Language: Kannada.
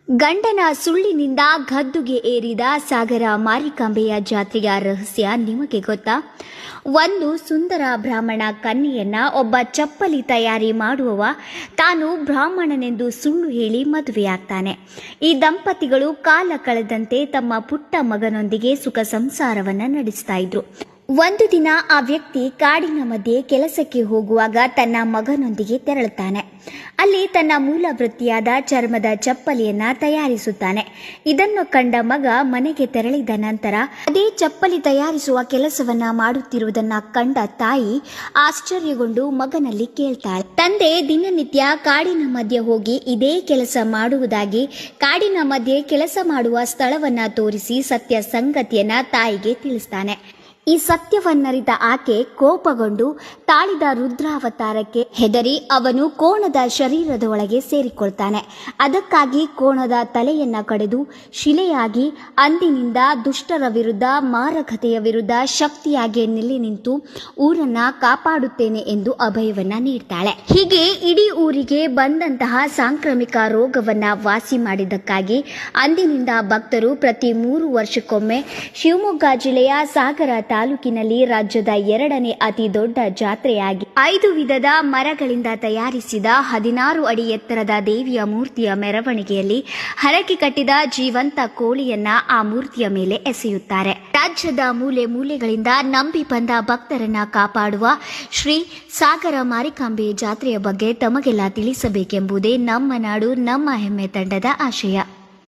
ಗಂಡನ ಸುಳ್ಳಿನಿಂದ ಗದ್ದುಗೆ ಏರಿದ ಸಾಗರ ಮಾರಿಕಾಂಬೆಯ ಜಾತ್ರೆಯ ರಹಸ್ಯ ನಿಮಗೆ ಗೊತ್ತಾ? ಒಂದು ಸುಂದರ ಬ್ರಾಹ್ಮಣ ಕನ್ಯೆಯನ್ನ ಒಬ್ಬ ಚಪ್ಪಲಿ ತಯಾರಿ ಮಾಡುವವ ತಾನು ಬ್ರಾಹ್ಮಣನೆಂದು ಸುಳ್ಳು ಹೇಳಿ ಮದುವೆಯಾಗ್ತಾನೆ. ಈ ದಂಪತಿಗಳು ಕಾಲ ಕಳೆದಂತೆ ತಮ್ಮ ಪುಟ್ಟ ಮಗನೊಂದಿಗೆ ಸುಖ ಸಂಸಾರವನ್ನ ನಡೆಸ್ತಾ ಇದ್ರು. ಒಂದು ದಿನ ಆ ವ್ಯಕ್ತಿ ಕಾಡಿನ ಮಧ್ಯೆ ಕೆಲಸಕ್ಕೆ ಹೋಗುವಾಗ ತನ್ನ ಮಗನೊಂದಿಗೆ ತೆರಳುತ್ತಾನೆ. ಅಲ್ಲಿ ತನ್ನ ಮೂಲ ವೃತ್ತಿಯಾದ ಚರ್ಮದ ಚಪ್ಪಲಿಯನ್ನ ತಯಾರಿಸುತ್ತಾನೆ. ಇದನ್ನು ಕಂಡ ಮಗ ಮನೆಗೆ ತೆರಳಿದ ನಂತರ ಅದೇ ಚಪ್ಪಲಿ ತಯಾರಿಸುವ ಕೆಲಸವನ್ನ ಮಾಡುತ್ತಿರುವುದನ್ನ ಕಂಡ ತಾಯಿ ಆಶ್ಚರ್ಯಗೊಂಡು ಮಗನಲ್ಲಿ ಕೇಳ್ತಾಳೆ, ತಂದೆ ದಿನನಿತ್ಯ ಕಾಡಿನ ಮಧ್ಯೆ ಹೋಗಿ ಇದೇ ಕೆಲಸ ಮಾಡುವುದಾಗಿ ಕಾಡಿನ ಮಧ್ಯೆ ಕೆಲಸ ಮಾಡುವ ಸ್ಥಳವನ್ನ ತೋರಿಸಿ ಸತ್ಯ ಸಂಗತಿಯನ್ನ ತಾಯಿಗೆ ತಿಳಿಸ್ತಾನೆ. ಈ ಸತ್ಯವನ್ನರಿತ ಆಕೆ ಕೋಪಗೊಂಡು ತಾಳಿದ ರುದ್ರಾವತಾರಕ್ಕೆ ಹೆದರಿ ಅವನು ಕೋಣದ ಶರೀರದ ಒಳಗೆ ಸೇರಿಕೊಳ್ತಾನೆ. ಅದಕ್ಕಾಗಿ ಕೋಣದ ತಲೆಯನ್ನ ಕಡೆದು ಶಿಲೆಯಾಗಿ ಅಂದಿನಿಂದ ದುಷ್ಟರ ವಿರುದ್ಧ, ಮಾರಕತೆಯ ವಿರುದ್ಧ ಶಕ್ತಿಯಾಗಿ ನೆಲೆ ನಿಂತು ಊರನ್ನ ಕಾಪಾಡುತ್ತೇನೆ ಎಂದು ಅಭಯವನ್ನ ನೀಡ್ತಾಳೆ. ಹೀಗೆ ಇಡೀ ಊರಿಗೆ ಬಂದಂತಹ ಸಾಂಕ್ರಾಮಿಕ ರೋಗವನ್ನ ವಾಸಿ ಮಾಡಿದ್ದಕ್ಕಾಗಿ ಅಂದಿನಿಂದ ಭಕ್ತರು ಪ್ರತಿ 3 ವರ್ಷಕ್ಕೊಮ್ಮೆ ಶಿವಮೊಗ್ಗ ಜಿಲ್ಲೆಯ ಸಾಗರ ತಾಲೂಕಿನಲ್ಲಿ ರಾಜ್ಯದ 2ನೇ ಅತಿ ದೊಡ್ಡ ಜಾತ್ರೆಯಾಗಿ 5 ವಿಧದ ಮರಗಳಿಂದ ತಯಾರಿಸಿದ 16 ಅಡಿ ಎತ್ತರದ ದೇವಿಯ ಮೂರ್ತಿಯ ಮೆರವಣಿಗೆಯಲ್ಲಿ ಹರಕೆ ಕಟ್ಟಿದ ಜೀವಂತ ಕೋಳಿಯನ್ನ ಆ ಮೂರ್ತಿಯ ಮೇಲೆ ಎಸೆಯುತ್ತಾರೆ. ರಾಜ್ಯದ ಮೂಲೆ ಮೂಲೆಗಳಿಂದ ನಂಬಿ ಬಂದ ಭಕ್ತರನ್ನ ಕಾಪಾಡುವ ಶ್ರೀ ಸಾಗರ ಮಾರಿಕಾಂಬೆ ಜಾತ್ರೆಯ ಬಗ್ಗೆ ತಮಗೆಲ್ಲ ತಿಳಿಸಬೇಕೆಂಬುದೇ ನಮ್ಮ ನಾಡು ನಮ್ಮ ಹೆಮ್ಮೆ ತಂಡದ ಆಶಯ.